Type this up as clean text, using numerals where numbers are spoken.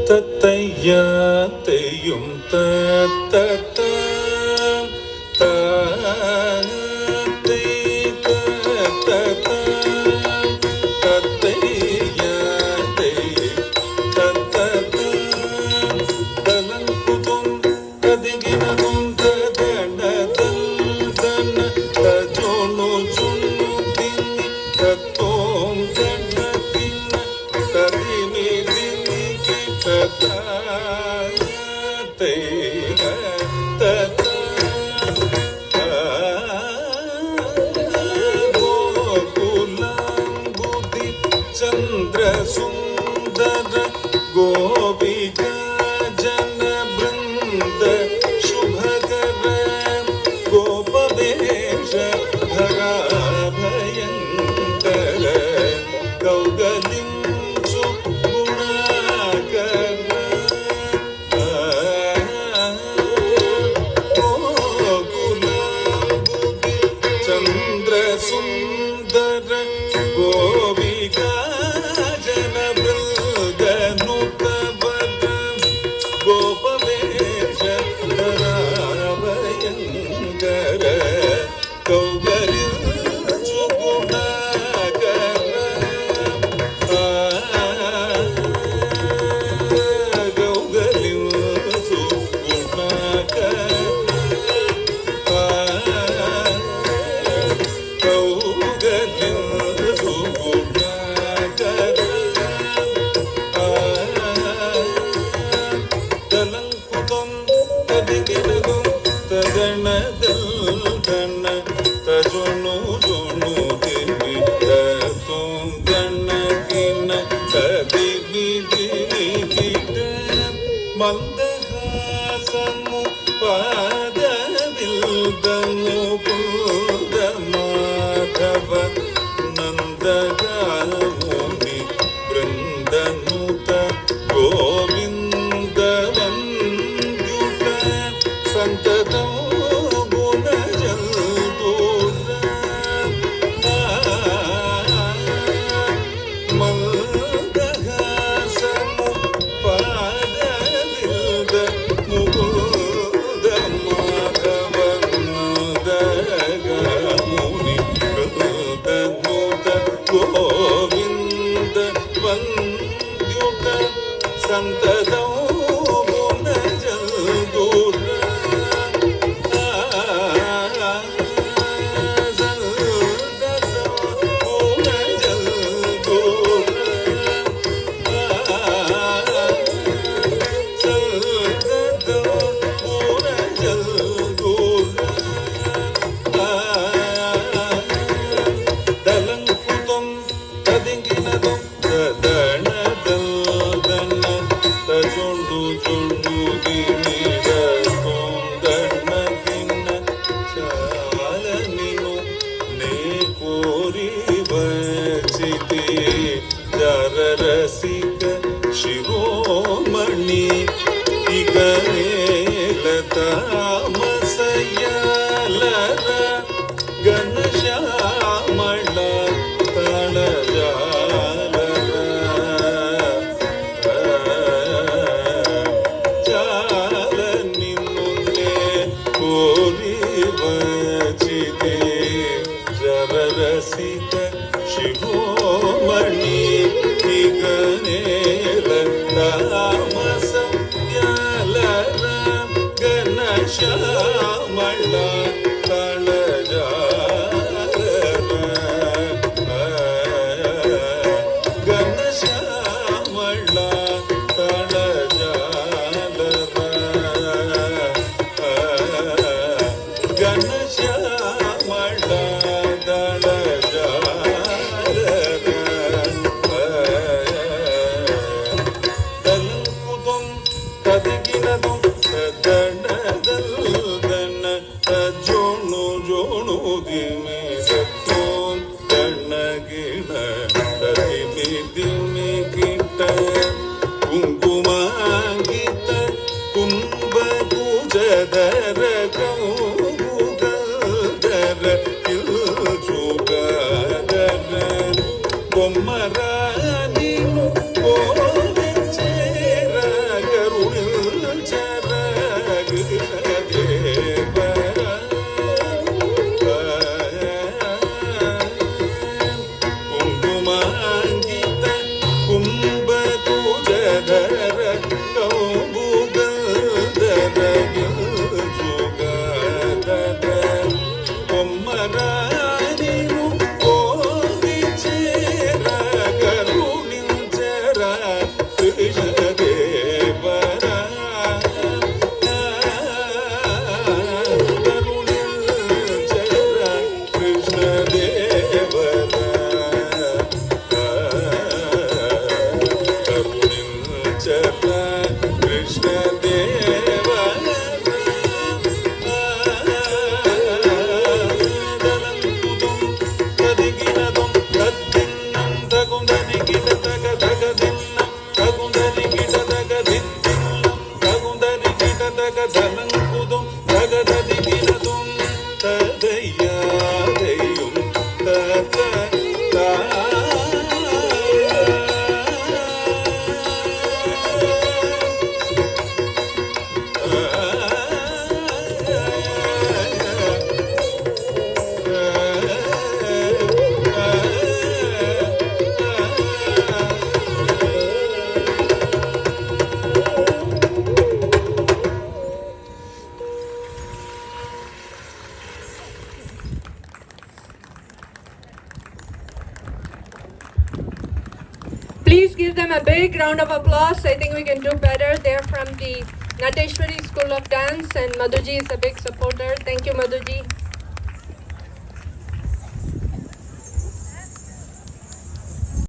തത്തയ്യാത്തയും തത്ത ಚಂದ್ರ ಸುಂದರ ಗೋಪಿಕ ಜನ ಬೃಂದ ಶುಭಕರ ಗೋಪವೇಶ ಧರ ಭಯಂಕರ ಕೌಗಲಿಂಚು ಗುಣಾಕರ ಗೋಕುಲ ಬುದ್ಧಿ ಚಂದ್ರ ಸುಂದರ ಗೋಪಿಕ ಮಂದಹಾಸನು ಪಾದವಿಲ್ದನು ಬುದ್ಧ ಮಾಧವ ನಂದಗಾಮುನಿ ಬೃಂದನುತ ಗೋವಿಂದ ವಂದ್ಯುತ ಸಂತತ ಸಂತತೋ ಗುಣಜಲ್ದೂರ ರಸಿಕ ಶಿರೋಮಣಿ ಇಗರೇಲತಾಮಸಯಲರ ಘನಶ್ಯಾಮಳ ತಳಜಾಲರ ಜಾಲ ನಿನ್ನುನ್ನೆ ಕೋರಿ ವಚಿತೆ ಜರ ರಸಿಕ Shiromani ತಾಮಸಯಲರ ಘನಶ್ಯಾಮಳ ತಳಜಾಲರ ಘನಶ್ಯಾಮಳ ತಳಜಾಲರ ಘನಶ್ಯಾಮಳ ಕುಂಕುಮಾಂಗಿತ ಕುಂಭಭುಜಧರ ಕೌಮುಗಧರ ಇಲ್ಸುಗಧರ ಬೊಮ್ಮರಾಣಿ Please give them a big round of applause. I think we can do better. They're from the Nateshwari School of Dance, and Madhuji is a big supporter. Thank you, Madhuji.